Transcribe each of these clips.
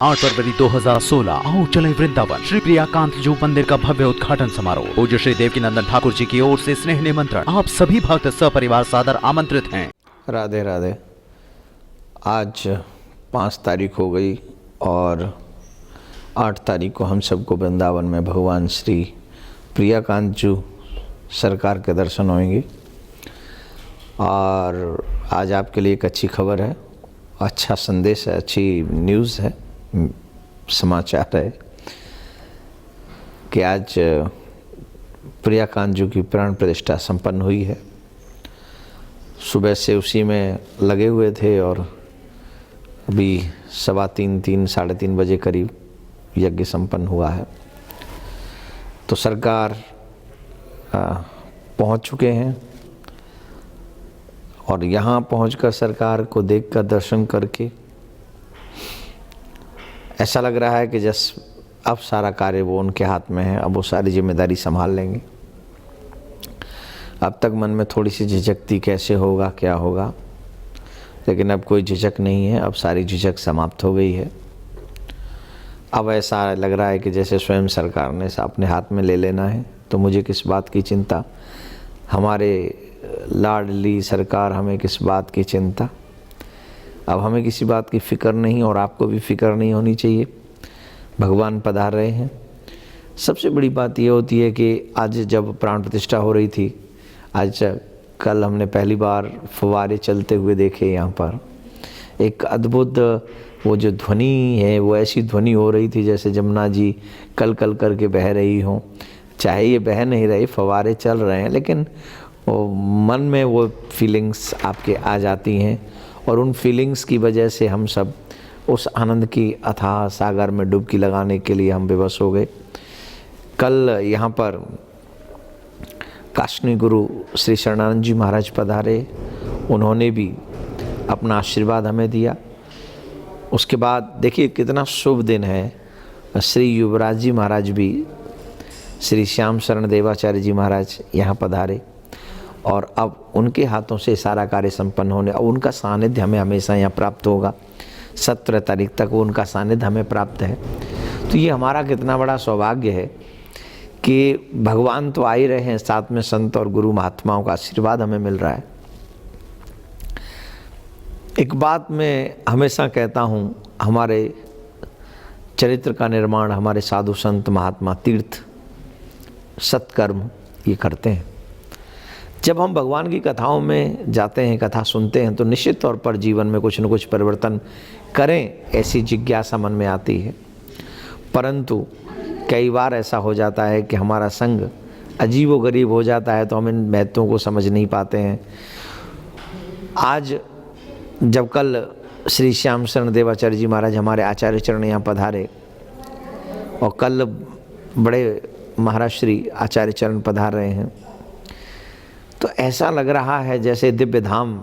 8 फरवरी 2016 आओ चले वृंदावन। श्री प्रियाकांत जू मंदिर का भव्य उद्घाटन समारोह। पूज्य श्री देवकीनंदन ठाकुर जी की ओर से स्नेह निमंत्रण। आप सभी भक्त सपरिवार सादर आमंत्रित हैं। राधे राधे। आज 5 तारीख हो गई और 8 तारीख को हम सबको वृंदावन में भगवान श्री प्रियाकांत जू सरकार के दर्शन होंगे। और आज आपके लिए एक अच्छी खबर है, अच्छा संदेश है, अच्छी न्यूज़ है, समाचार है कि आज प्रियाकांत जू की प्राण प्रतिष्ठा संपन्न हुई है। सुबह से उसी में लगे हुए थे और अभी 3:15 साढ़े 3 बजे करीब यज्ञ संपन्न हुआ है। तो सरकार पहुंच चुके हैं और यहाँ पहुंचकर सरकार को देखकर दर्शन करके ऐसा लग रहा है कि अब सारा कार्य वो उनके हाथ में है, अब वो सारी जिम्मेदारी संभाल लेंगे। अब तक मन में थोड़ी सी झिझक थी, कैसे होगा क्या होगा, लेकिन अब कोई झिझक नहीं है, अब सारी झिझक समाप्त हो गई है। अब ऐसा लग रहा है कि जैसे स्वयं सरकार ने अपने हाथ में ले लेना है। तो मुझे किस बात की चिंता, हमारे लाडली सरकार, हमें किस बात की चिंता। अब हमें किसी बात की फ़िक्र नहीं और आपको भी फ़िक्र नहीं होनी चाहिए। भगवान पधार रहे हैं। सबसे बड़ी बात ये होती है कि आज जब प्राण प्रतिष्ठा हो रही थी, आज कल हमने पहली बार फव्वारे चलते हुए देखे। यहाँ पर एक अद्भुत वो जो ध्वनि है, वो ऐसी ध्वनि हो रही थी जैसे जमुना जी कल कल करके बह रही हों। चाहे ये बह नहीं रही, फव्वारे चल रहे हैं, लेकिन वो मन में वो फीलिंग्स आपके आ जाती हैं और उन फीलिंग्स की वजह से हम सब उस आनंद की अथाह सागर में डुबकी लगाने के लिए हम विवश हो गए। कल यहाँ पर काशनी गुरु श्री शरणानंद जी महाराज पधारे, उन्होंने भी अपना आशीर्वाद हमें दिया। उसके बाद देखिए कितना शुभ दिन है, श्री युवराज जी महाराज भी, श्री श्याम शरण देवाचार्य जी महाराज यहाँ पधारे और अब उनके हाथों से सारा कार्य संपन्न होने, और उनका सानिध्य हमें हमेशा यहाँ प्राप्त होगा। 17 तारीख तक उनका सानिध्य हमें प्राप्त है। तो ये हमारा कितना बड़ा सौभाग्य है कि भगवान तो आ ही रहे हैं, साथ में संत और गुरु महात्माओं का आशीर्वाद हमें मिल रहा है। एक बात मैं हमेशा कहता हूँ, हमारे चरित्र का निर्माण हमारे साधु संत महात्मा तीर्थ सत्कर्म ये करते हैं। जब हम भगवान की कथाओं में जाते हैं, कथा सुनते हैं, तो निश्चित तौर पर जीवन में कुछ न कुछ परिवर्तन करें, ऐसी जिज्ञासा मन में आती है। परंतु कई बार ऐसा हो जाता है कि हमारा संग अजीबोगरीब हो जाता है, तो हम इन महत्वों को समझ नहीं पाते हैं। आज जब कल श्री श्याम शरण देवाचार्य जी महाराज हमारे आचार्य चरण यहाँ पधारे और कल बड़े महाराज श्री आचार्य चरण पधार रहे हैं, तो ऐसा लग रहा है जैसे दिव्य धाम,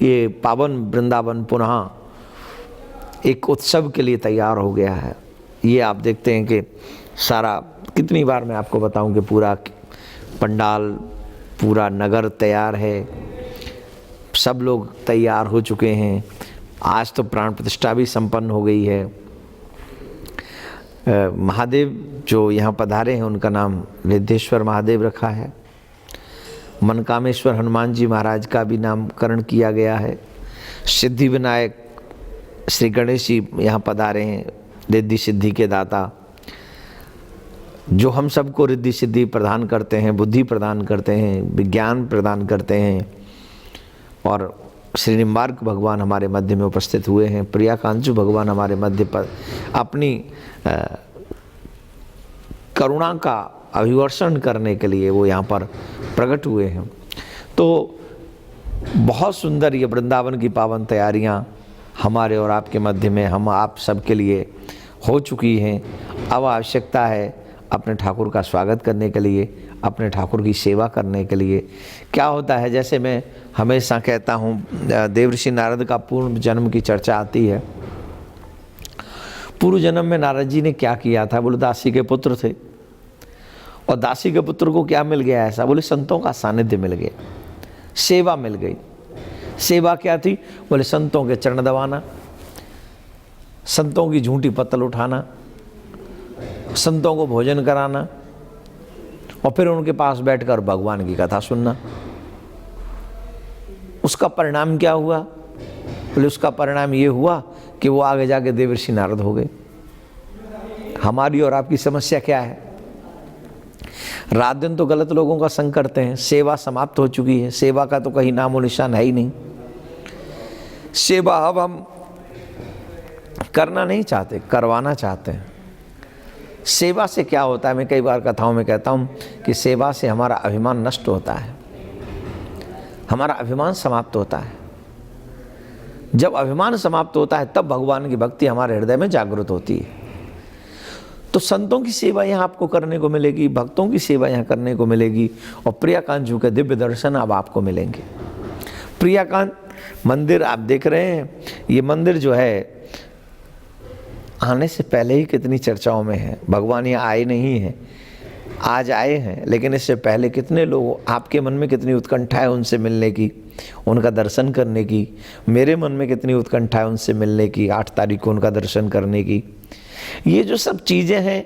ये पावन वृंदावन पुनः एक उत्सव के लिए तैयार हो गया है। ये आप देखते हैं कि सारा, कितनी बार मैं आपको बताऊं कि पूरा पंडाल, पूरा नगर तैयार है, सब लोग तैयार हो चुके हैं। आज तो प्राण प्रतिष्ठा भी संपन्न हो गई है। महादेव जो यहाँ पधारे हैं उनका नाम विद्येश्वर महादेव रखा है। मनकामेश्वर हनुमान जी महाराज का भी नामकरण किया गया है। सिद्धि विनायक श्री गणेश जी यहाँ पधारे हैं, रिद्धि सिद्धि के दाता, जो हम सबको रिद्धि सिद्धि प्रदान करते हैं, बुद्धि प्रदान करते हैं, विज्ञान प्रदान करते हैं। और श्री निम्बार्क भगवान हमारे मध्य में उपस्थित हुए हैं। प्रियाकांत जू भगवान हमारे मध्य पर अपनी करुणा का अभिवर्षण करने के लिए वो यहाँ पर प्रकट हुए हैं। तो बहुत सुंदर ये वृंदावन की पावन तैयारियाँ हमारे और आपके मध्य में, हम आप सबके लिए हो चुकी हैं। अब आवश्यकता है अपने ठाकुर का स्वागत करने के लिए, अपने ठाकुर की सेवा करने के लिए। क्या होता है, जैसे मैं हमेशा कहता हूँ, देवर्षि नारद का पूर्व जन्म की चर्चा आती है। पूर्व जन्म में नारद जी ने क्या किया था? बोले दासी के पुत्र थे, और दासी के पुत्र को क्या मिल गया ऐसा? बोले संतों का सानिध्य मिल गया, सेवा मिल गई। सेवा क्या थी? बोले संतों के चरण दबाना, संतों की झूठी पत्तल उठाना, संतों को भोजन कराना और फिर उनके पास बैठकर भगवान की कथा सुनना। उसका परिणाम क्या हुआ? बोले उसका परिणाम ये हुआ कि वो आगे जाके देवर्षि नारद हो गए। हमारी और आपकी समस्या क्या है? रात दिन तो गलत लोगों का संग करते हैं, सेवा समाप्त हो चुकी है, सेवा का तो कहीं नामो निशान है ही नहीं। सेवा अब हम करना नहीं चाहते, करवाना चाहते हैं। सेवा से क्या होता है? मैं कई बार कथाओं में कहता हूँ कि सेवा से हमारा अभिमान नष्ट होता है, हमारा अभिमान समाप्त होता है। जब अभिमान समाप्त होता है तब भगवान की भक्ति हमारे हृदय में जागृत होती है। तो संतों की सेवा यहाँ आपको करने को मिलेगी, भक्तों की सेवा यहाँ करने को मिलेगी और प्रियाकांत जी के दिव्य दर्शन अब आपको मिलेंगे। प्रियाकांत मंदिर आप देख रहे हैं, ये मंदिर जो है आने से पहले ही कितनी चर्चाओं में है। भगवान यहाँ आए नहीं हैं, आज आए हैं, लेकिन इससे पहले कितने लोग, आपके मन में कितनी उत्कंठा है उनसे मिलने की, उनका दर्शन करने की। मेरे मन में कितनी उत्कंठा है उनसे मिलने की, 8 तारीख को उनका दर्शन करने की। ये जो सब चीज़ें हैं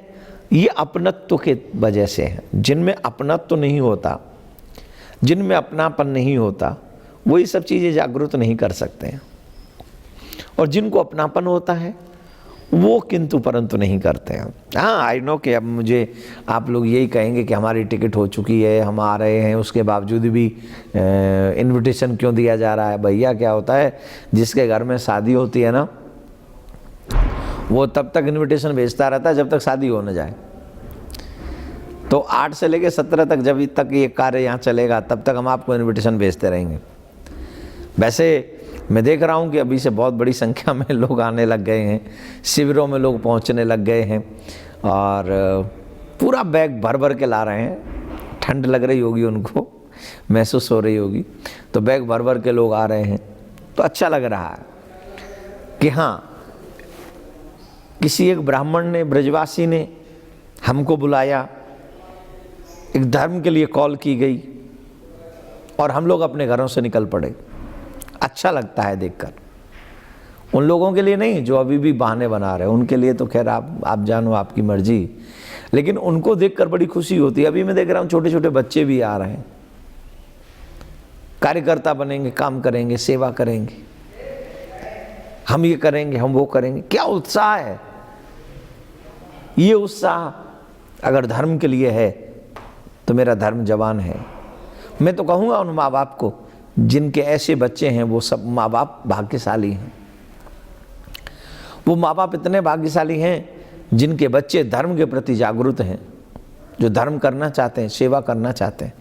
ये अपनत्व के वजह से हैं। जिनमें अपनत्व नहीं होता, जिनमें अपनापन नहीं होता, वो ये सब चीज़ें जागृत नहीं कर सकते हैं। और जिनको अपनापन होता है वो किंतु परंतु नहीं करते हैं। हाँ, आई नो कि अब मुझे आप लोग यही कहेंगे कि हमारी टिकट हो चुकी है, हम आ रहे हैं, उसके बावजूद भी इनविटेशन क्यों दिया जा रहा है? भैया क्या होता है, जिसके घर में शादी होती है ना, वो तब तक इनविटेशन भेजता रहता है जब तक शादी हो न जाए। तो 8 से लेकर 17 तक जब तक ये कार्य यहाँ चलेगा तब तक हम आपको इनविटेशन भेजते रहेंगे। वैसे मैं देख रहा हूँ कि अभी से बहुत बड़ी संख्या में लोग आने लग गए हैं, शिविरों में लोग पहुँचने लग गए हैं और पूरा बैग भर भर के ला रहे हैं। ठंड लग रही होगी उनको, महसूस हो रही होगी, तो बैग भर भर के लोग आ रहे हैं। तो अच्छा लग रहा है कि हाँ, किसी एक ब्राह्मण ने, ब्रजवासी ने हमको बुलाया, एक धर्म के लिए कॉल की गई और हम लोग अपने घरों से निकल पड़े। अच्छा लगता है देखकर। उन लोगों के लिए नहीं जो अभी भी बहाने बना रहे हैं, उनके लिए तो खैर आप जानो, आपकी मर्जी, लेकिन उनको देखकर बड़ी खुशी होती है। अभी मैं देख रहा हूँ छोटे छोटे बच्चे भी आ रहे हैं, कार्यकर्ता बनेंगे, काम करेंगे, सेवा करेंगे, हम ये करेंगे, हम वो करेंगे। क्या उत्साह है! ये उत्साह अगर धर्म के लिए है तो मेरा धर्म जवान है। मैं तो कहूँगा उन माँ बाप को जिनके ऐसे बच्चे हैं, वो सब माँ बाप भाग्यशाली हैं। वो माँ बाप इतने भाग्यशाली हैं जिनके बच्चे धर्म के प्रति जागरूक हैं, जो धर्म करना चाहते हैं, सेवा करना चाहते हैं।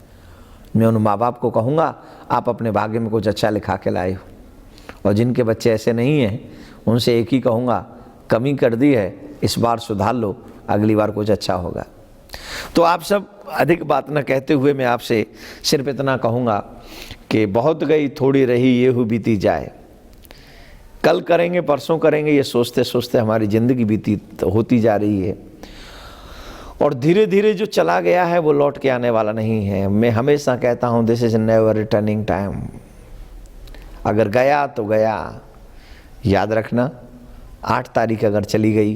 मैं उन माँ बाप को कहूँगा आप अपने भाग्य में कुछ अच्छा लिखा के लाए हो। और जिनके बच्चे ऐसे नहीं हैं उनसे एक ही कहूँगा, कमी कर दी है, इस बार सुधार लो, अगली बार कुछ अच्छा होगा। तो आप सब अधिक बात न कहते हुए मैं आपसे सिर्फ इतना कहूँगा कि बहुत गई थोड़ी रही ये हु बीती जाए। कल करेंगे, परसों करेंगे, ये सोचते सोचते हमारी ज़िंदगी बीती होती जा रही है और धीरे धीरे जो चला गया है वो लौट के आने वाला नहीं है। मैं हमेशा कहता हूँ this is never returning time. अगर गया तो गया, याद रखना 8 तारीख अगर चली गई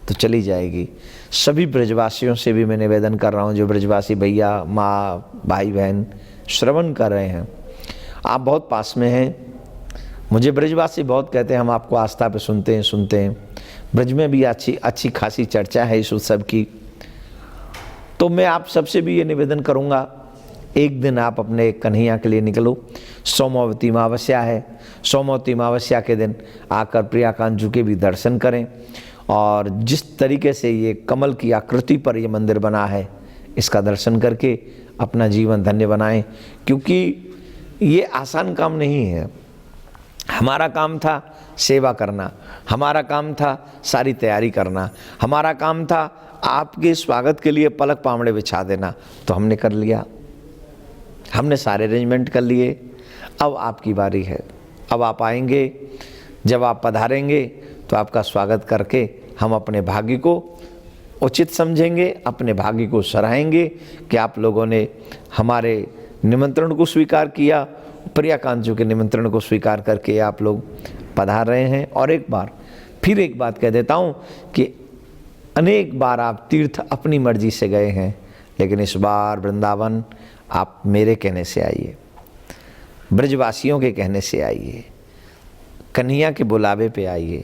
तो चली जाएगी। सभी ब्रजवासियों से भी मैं निवेदन कर रहा हूँ, जो ब्रजवासी भैया, माँ, भाई बहन श्रवण कर रहे हैं, आप बहुत पास में हैं। मुझे ब्रजवासी बहुत कहते हैं हम आपको आस्था पे सुनते हैं। ब्रज में भी अच्छी खासी चर्चा है इस उत्सव की। तो मैं आप सबसे भी ये निवेदन करूँगा, एक दिन आप अपने कन्हैया के लिए निकलो। सोमवती अमावस्या है, सोमवती अमावस्या के दिन आकर प्रियाकांत जी के भी दर्शन करें और जिस तरीके से ये कमल की आकृति पर ये मंदिर बना है इसका दर्शन करके अपना जीवन धन्य बनाएं, क्योंकि ये आसान काम नहीं है। हमारा काम था सेवा करना, हमारा काम था सारी तैयारी करना, हमारा काम था आपके स्वागत के लिए पलक पामड़े बिछा देना, तो हमने कर लिया, हमने सारे अरेंजमेंट कर लिए। अब आपकी बारी है, अब आप आएंगे, जब आप पधारेंगे तो आपका स्वागत करके हम अपने भाग्य को उचित समझेंगे, अपने भाग्य को सराहेंगे कि आप लोगों ने हमारे निमंत्रण को स्वीकार किया, प्रियाकांत जी के निमंत्रण को स्वीकार करके आप लोग पधार रहे हैं। और एक बार फिर एक बात कह देता हूँ कि अनेक बार आप तीर्थ अपनी मर्जी से गए हैं, लेकिन इस बार वृंदावन आप मेरे कहने से आइए, ब्रजवासियों के कहने से आइए, कन्हैया के बुलावे पे आइए,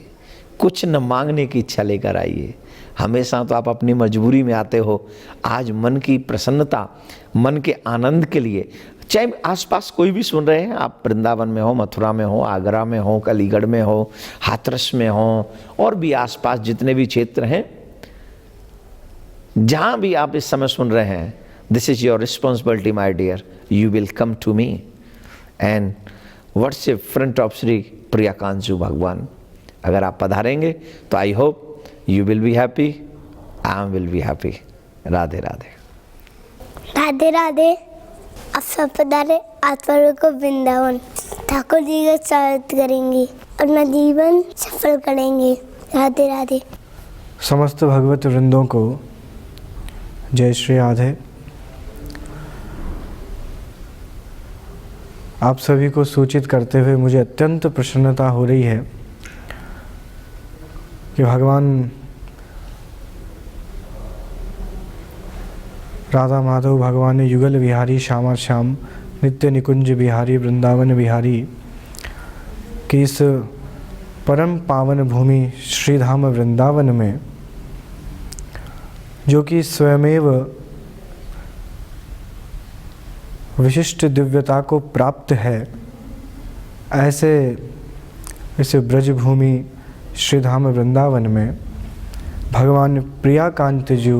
कुछ न मांगने की इच्छा लेकर आइए। हमेशा तो आप अपनी मजबूरी में आते हो, आज मन की प्रसन्नता, मन के आनंद के लिए, चाहे आसपास कोई भी सुन रहे हैं, आप वृंदावन में हो, मथुरा में हो, आगरा में हो, अलीगढ़ में हो, हाथरस में हो, और भी आसपास जितने भी क्षेत्र हैं, जहाँ भी आप इस समय सुन रहे हैं, this is your responsibility my dear, you will come to me and WhatsApp front of Shri Priyakant ji भगवान। अगर आप पधारेंगे तो I hope you will be happy, I will be happy. Radhe Radhe. Radhe Radhe. आप सब पधारे आत्मा को वृंदावन, ठाकुर जी का स्वागत करेंगे, अपना जीवन सफल करेंगे। राधे राधे। समस्त भगवत वृंदों को जय श्री राधे। आप सभी को सूचित करते हुए मुझे अत्यंत प्रसन्नता हो रही है कि भगवान राधा माधव भगवान युगल विहारी श्यामा श्याम नित्य निकुंज बिहारी वृंदावन बिहारी की इस परम पावन भूमि श्रीधाम वृंदावन में, जो कि स्वयमेव विशिष्ट दिव्यता को प्राप्त है, ऐसे इस ब्रजभूमि श्रीधाम वृंदावन में भगवान प्रियाकांत जी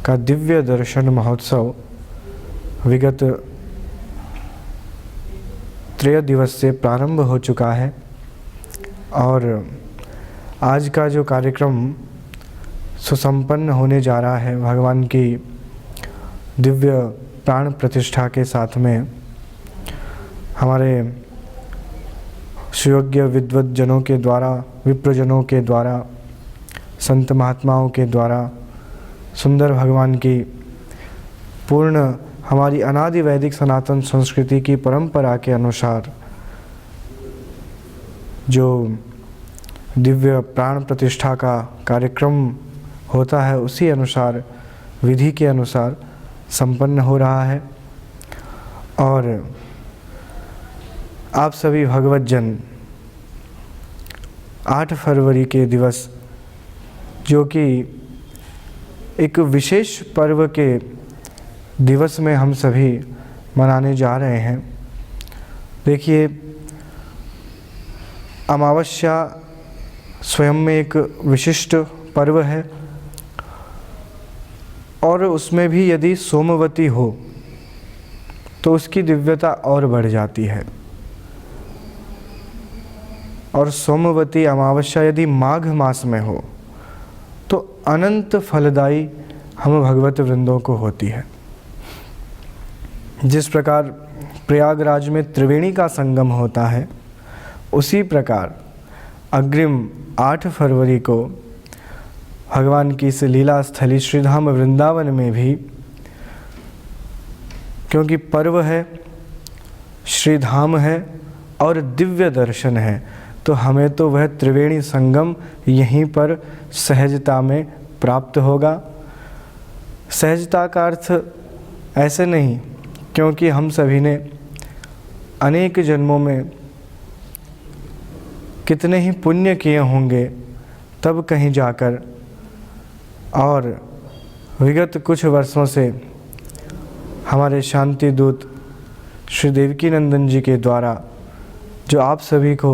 का दिव्य दर्शन महोत्सव विगत 3 दिवस से प्रारंभ हो चुका है और आज का जो कार्यक्रम सुसंपन्न होने जा रहा है भगवान की दिव्य प्राण प्रतिष्ठा के साथ में, हमारे सुयोग्य विद्वत जनों के द्वारा, विप्रजनों के द्वारा, संत महात्माओं के द्वारा सुंदर भगवान की पूर्ण हमारी अनादि वैदिक सनातन संस्कृति की परंपरा के अनुसार जो दिव्य प्राण प्रतिष्ठा का कार्यक्रम होता है, उसी अनुसार विधि के अनुसार संपन्न हो रहा है। और आप सभी भगवत जन 8 फरवरी के दिवस, जो कि एक विशेष पर्व के दिवस में हम सभी मनाने जा रहे हैं। देखिए, अमावस्या स्वयं में एक विशिष्ट पर्व है और उसमें भी यदि सोमवती हो तो उसकी दिव्यता और बढ़ जाती है। और सोमवती अमावस्या यदि माघ मास में हो तो अनंत फलदायी हम भगवत वृंदों को होती है। जिस प्रकार प्रयागराज में त्रिवेणी का संगम होता है, उसी प्रकार अग्रिम 8 फरवरी को भगवान की इस लीला स्थली श्रीधाम वृंदावन में भी, क्योंकि पर्व है, श्रीधाम है और दिव्य दर्शन है, तो हमें तो वह त्रिवेणी संगम यहीं पर सहजता में प्राप्त होगा। सहजता का अर्थ ऐसे नहीं, क्योंकि हम सभी ने अनेक जन्मों में कितने ही पुण्य किए होंगे, तब कहीं जाकर, और विगत कुछ वर्षों से हमारे शांति दूत श्री देवकी नंदन जी के द्वारा जो आप सभी को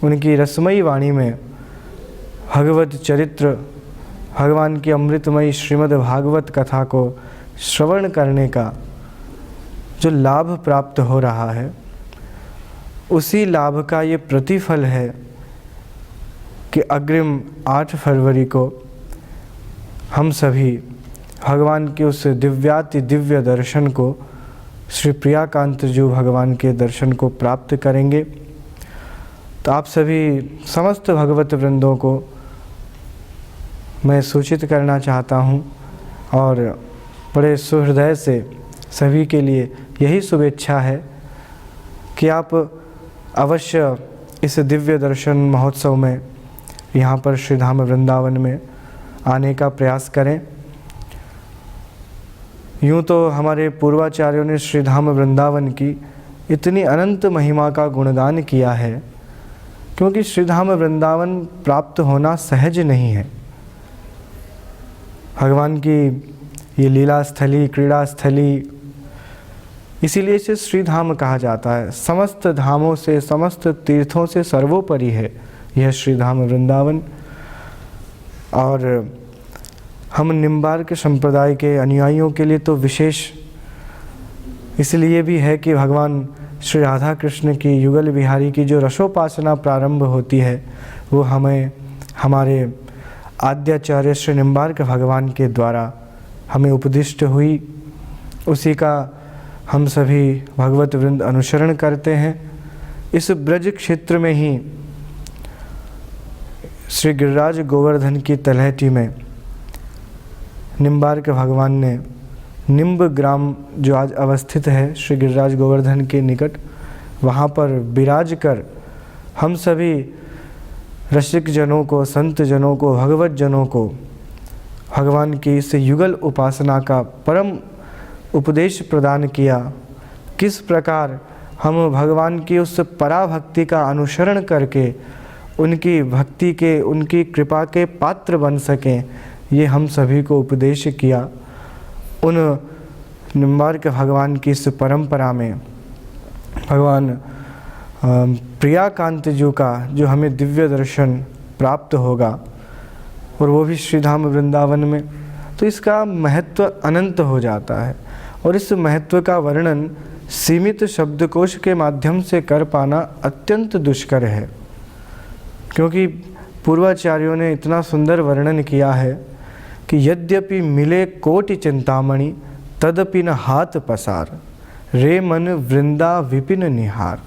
उनकी रसमयी वाणी में भगवत चरित्र, भगवान की अमृतमयी श्रीमद् भागवत कथा को श्रवण करने का जो लाभ प्राप्त हो रहा है, उसी लाभ का ये प्रतिफल है कि अग्रिम 8 फरवरी को हम सभी भगवान के उस दिव्याति दिव्य दर्शन को, श्री प्रियाकांत जी भगवान के दर्शन को प्राप्त करेंगे। तो आप सभी समस्त भगवत वृंदों को मैं सूचित करना चाहता हूँ और बड़े सुहृदय से सभी के लिए यही शुभेच्छा है कि आप अवश्य इस दिव्य दर्शन महोत्सव में यहाँ पर श्री धाम वृंदावन में आने का प्रयास करें। यूँ तो हमारे पूर्वाचार्यों ने श्री धाम वृंदावन की इतनी अनंत महिमा का गुणगान किया है, क्योंकि श्री धाम वृंदावन प्राप्त होना सहज नहीं है। भगवान की ये लीला स्थली, क्रीड़ा स्थली, इसीलिए इसे श्री धाम कहा जाता है। समस्त धामों से, समस्त तीर्थों से सर्वोपरि है यह श्री धाम वृंदावन। और हम निम्बार्क संप्रदाय के अनुयायियों के लिए तो विशेष इसलिए भी है कि भगवान श्री राधा कृष्ण की युगल बिहारी की जो रसोपासना प्रारंभ होती है वो हमें हमारे आद्याचार्य श्री निम्बार्क भगवान के द्वारा हमें उपदिष्ट हुई। उसी का हम सभी भगवत वृंद अनुसरण करते हैं। इस ब्रज क्षेत्र में ही श्री गिरिराज गोवर्धन की तलहटी में निम्बार्क भगवान ने निम्ब ग्राम जो आज अवस्थित है श्री गिरिराज गोवर्धन के निकट, वहाँ पर विराज कर हम सभी रसिक जनों को, संत जनों को, भगवत जनों को भगवान की इस युगल उपासना का परम उपदेश प्रदान किया। किस प्रकार हम भगवान की उस पराभक्ति का अनुसरण करके उनकी भक्ति के, उनकी कृपा के पात्र बन सकें, ये हम सभी को उपदेश किया। उन निम्बार्क भगवान की इस परंपरा में भगवान प्रियाकांत जी का जो हमें दिव्य दर्शन प्राप्त होगा, और वो भी श्री धाम वृंदावन में, तो इसका महत्व अनंत हो जाता है। और इस महत्व का वर्णन सीमित शब्दकोश के माध्यम से कर पाना अत्यंत दुष्कर है, क्योंकि पूर्वाचार्यों ने इतना सुंदर वर्णन किया है कि यद्यपि मिले कोटि चिंतामणि तदपि न हाथ पसार, रे मन वृंदा विपिन निहार।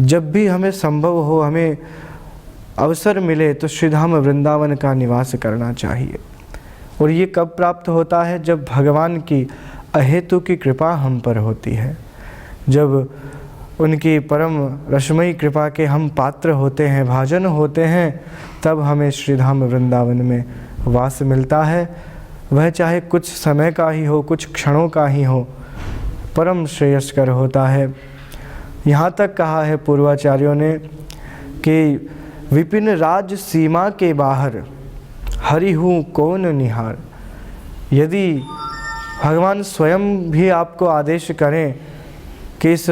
जब भी हमें संभव हो, हमें अवसर मिले, तो श्रीधाम वृंदावन का निवास करना चाहिए। और ये कब प्राप्त होता है? जब भगवान की अहेतु की कृपा हम पर होती है, जब उनकी परम रसमयी कृपा के हम पात्र होते हैं, भाजन होते हैं, तब हमें श्रीधाम वृंदावन में वास मिलता है। वह चाहे कुछ समय का ही हो, कुछ क्षणों का ही हो, परम श्रेयस्कर होता है। यहाँ तक कहा है पूर्वाचार्यों ने कि विपिन राज सीमा के बाहर हरि हूँ कौन निहार। यदि भगवान स्वयं भी आपको आदेश करें कि इस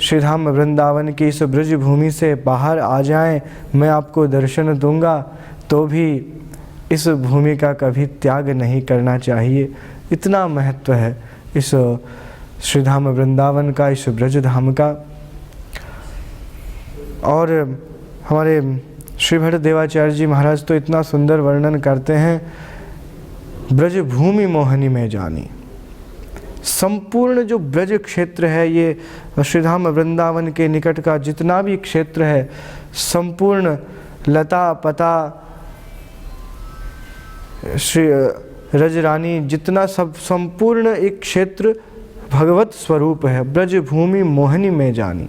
श्रीधाम वृंदावन की इस ब्रज भूमि से बाहर आ जाएं, मैं आपको दर्शन दूंगा, तो भी इस भूमि का कभी त्याग नहीं करना चाहिए। इतना महत्व है इस श्रीधाम वृंदावन का, इस ब्रज धाम का। और हमारे श्री भट्ट देवाचार्य जी महाराज तो इतना सुंदर वर्णन करते हैं, ब्रज भूमि मोहनी में जानी। संपूर्ण जो ब्रज क्षेत्र है, ये श्रीधाम वृंदावन के निकट का जितना भी क्षेत्र है, संपूर्ण लता पता श्री रजरानी जितना सब संपूर्ण एक क्षेत्र भगवत स्वरूप है। ब्रज भूमि मोहनी में जानी,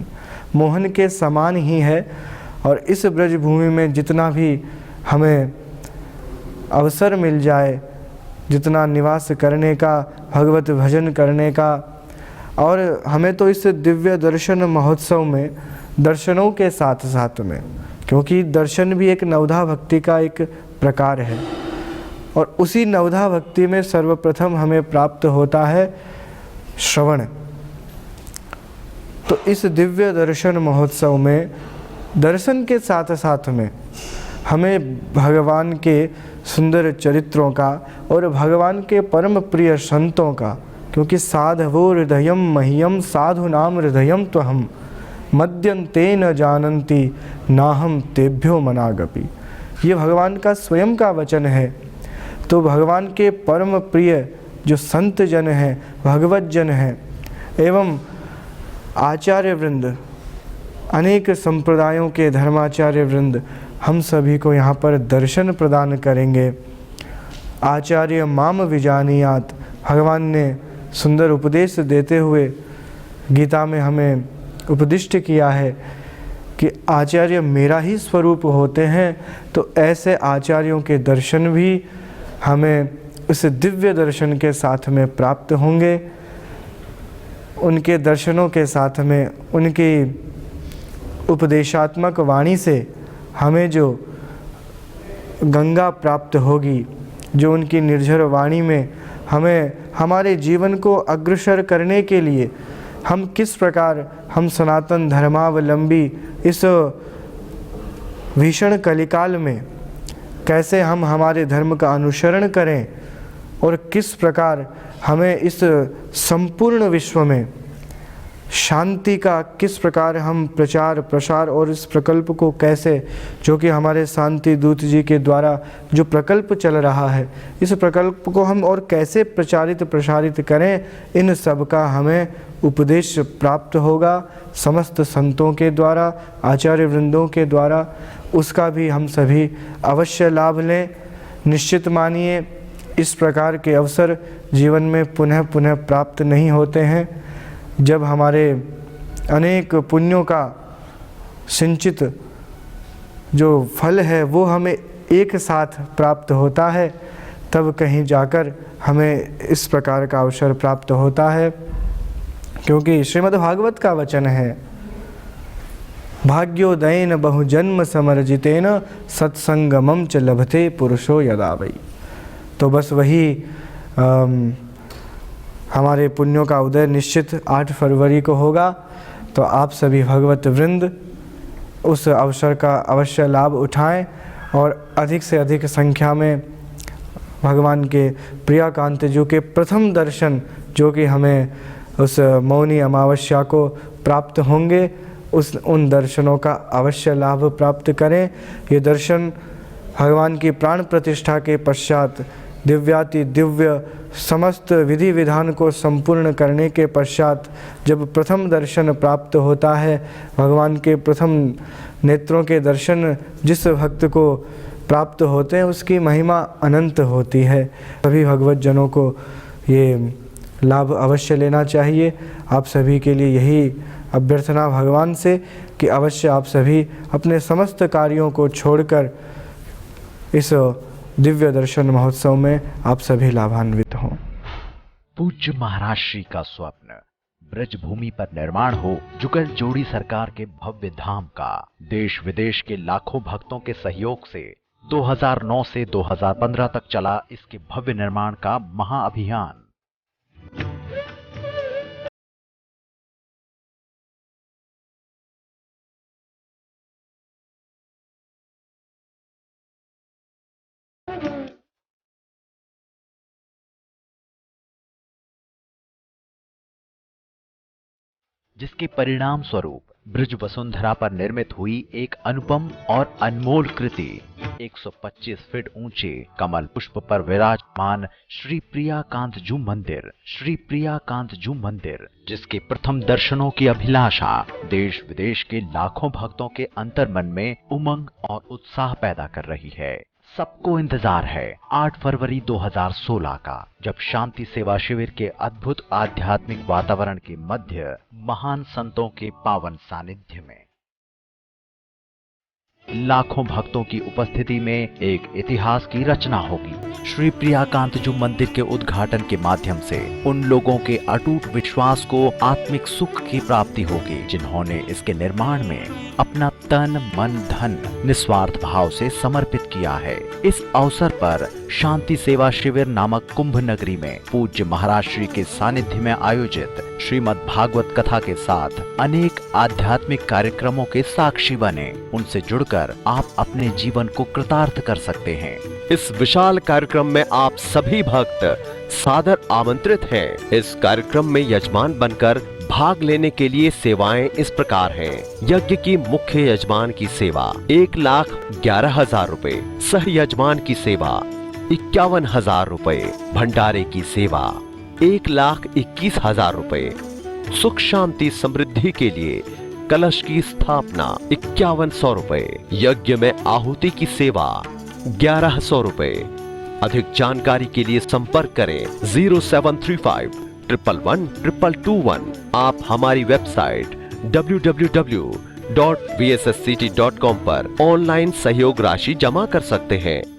मोहन के समान ही है। और इस ब्रज भूमि में जितना भी हमें अवसर मिल जाए, जितना निवास करने का, भगवत भजन करने का, और हमें तो इस दिव्य दर्शन महोत्सव में दर्शनों के साथ साथ में, क्योंकि दर्शन भी एक नवधा भक्ति का एक प्रकार है, और उसी नवधा भक्ति में सर्वप्रथम हमें प्राप्त होता है श्रवण। तो इस दिव्य दर्शन महोत्सव में दर्शन के साथ साथ में हमें भगवान के सुंदर चरित्रों का और भगवान के परम प्रिय संतों का, क्योंकि साधवो हृदयम मह्यम साधु नाम हृदयम त्वहम मद्यन्ते न जानन्ति नाहम तेभ्यो मनागपि। ये भगवान का स्वयं का वचन है। तो भगवान के परम प्रिय जो संत जन हैं, भगवत जन हैं, एवं आचार्य वृंद, अनेक संप्रदायों के धर्माचार्य वृंद, हम सभी को यहाँ पर दर्शन प्रदान करेंगे। आचार्य माम विजानीयात, भगवान ने सुंदर उपदेश देते हुए गीता में हमें उपदिष्ट किया है कि आचार्य मेरा ही स्वरूप होते हैं, तो ऐसे आचार्यों के दर्शन भी हमें उस दिव्य दर्शन के साथ में प्राप्त होंगे। उनके दर्शनों के साथ में उनकी उपदेशात्मक वाणी से हमें जो गंगा प्राप्त होगी, जो उनकी निर्झर वाणी में हमें हमारे जीवन को अग्रसर करने के लिए हम किस प्रकार हम सनातन धर्मावलंबी इस भीषण कलिकाल में कैसे हम हमारे धर्म का अनुसरण करें और किस प्रकार हमें इस संपूर्ण विश्व में शांति का किस प्रकार हम प्रचार प्रसार और इस प्रकल्प को कैसे, जो कि हमारे शांति दूत जी के द्वारा जो प्रकल्प चल रहा है, इस प्रकल्प को हम और कैसे प्रचारित प्रसारित करें, इन सब का हमें उपदेश प्राप्त होगा समस्त संतों के द्वारा, आचार्य वृंदों के द्वारा। उसका भी हम सभी अवश्य लाभ लें। निश्चित मानिए इस प्रकार के अवसर जीवन में पुनः पुनः प्राप्त नहीं होते हैं। जब हमारे अनेक पुण्यों का सिंचित जो फल है वो हमें एक साथ प्राप्त होता है, तब कहीं जाकर हमें इस प्रकार का अवसर प्राप्त होता है। क्योंकि श्रीमद् भागवत का वचन है, भाग्योदयेन बहुजन्म समर्जितेन सत्संगमं च लभते पुरुषो यदा वै। तो बस वही हमारे पुण्यों का उदय निश्चित 8 फरवरी को होगा। तो आप सभी भगवत वृंद उस अवसर का अवश्य लाभ उठाएं और अधिक से अधिक संख्या में भगवान के प्रियाकांत जी के प्रथम दर्शन, जो कि हमें उस मौनी अमावस्या को प्राप्त होंगे, उन दर्शनों का अवश्य लाभ प्राप्त करें। ये दर्शन भगवान की प्राण प्रतिष्ठा के पश्चात दिव्याति दिव्य समस्त विधि विधान को संपूर्ण करने के पश्चात जब प्रथम दर्शन प्राप्त होता है, भगवान के प्रथम नेत्रों के दर्शन जिस भक्त को प्राप्त होते हैं उसकी महिमा अनंत होती है। सभी भगवत जनों को ये लाभ अवश्य लेना चाहिए। आप सभी के लिए यही अभ्यर्थना भगवान से कि अवश्य आप सभी अपने समस्त कार्यों को छोड़कर इस दिव्य दर्शन महोत्सव में आप सभी लाभान्वित हों। पूज्य महाराज श्री का स्वप्न ब्रज भूमि पर निर्माण हो जुगल जोड़ी सरकार के भव्य धाम का देश विदेश के लाखों भक्तों के सहयोग से 2009 से 2015 तक चला इसके भव्य निर्माण का महाअभियान। जिसके परिणाम स्वरूप ब्रज वसुंधरा पर निर्मित हुई एक अनुपम और अनमोल कृति 125 फीट ऊंचे कमल पुष्प पर विराजमान श्री प्रियाकांत जू मंदिर, श्री प्रियाकांत जू मंदिर, जिसके प्रथम दर्शनों की अभिलाषा देश विदेश के लाखों भक्तों के अंतर्मन में उमंग और उत्साह पैदा कर रही है। सबको इंतजार है 8 फरवरी 2016 का, जब शांति सेवा शिविर के अद्भुत आध्यात्मिक वातावरण के मध्य महान संतों के पावन सानिध्य में लाखों भक्तों की उपस्थिति में एक इतिहास की रचना होगी। श्री प्रियाकांत जू मंदिर के उद्घाटन के माध्यम से उन लोगों के अटूट विश्वास को आत्मिक सुख की प्राप्ति होगी जिन्होंने इसके निर्माण में अपना तन मन धन निस्वार्थ भाव से समर्पित किया है। इस अवसर पर शांति सेवा शिविर नामक कुंभ नगरी में पूज्य महाराज श्री के सानिध्य में आयोजित श्रीमद् भागवत कथा के साथ अनेक आध्यात्मिक कार्यक्रमों के साक्षी बने। उनसे जुड़कर आप अपने जीवन को कृतार्थ कर सकते हैं। इस विशाल कार्यक्रम में आप सभी भक्त सादर आमंत्रित हैं। इस कार्यक्रम में यजमान बनकर भाग लेने के लिए सेवाएं इस प्रकार हैं। यज्ञ की मुख्य यजमान की सेवा 1,11,000 रुपए, सह यजमान की सेवा 51,000 रुपए, भंडारे की सेवा 1,21,000 रुपए, सुख शांति समृद्धि के लिए कलश की स्थापना 5100 रुपए, यज्ञ में आहुति की सेवा 1100 रुपए। अधिक जानकारी के लिए संपर्क करें 0735 111 221। आप हमारी वेबसाइट www www.vssct.com पर ऑनलाइन सहयोग राशि जमा कर सकते हैं।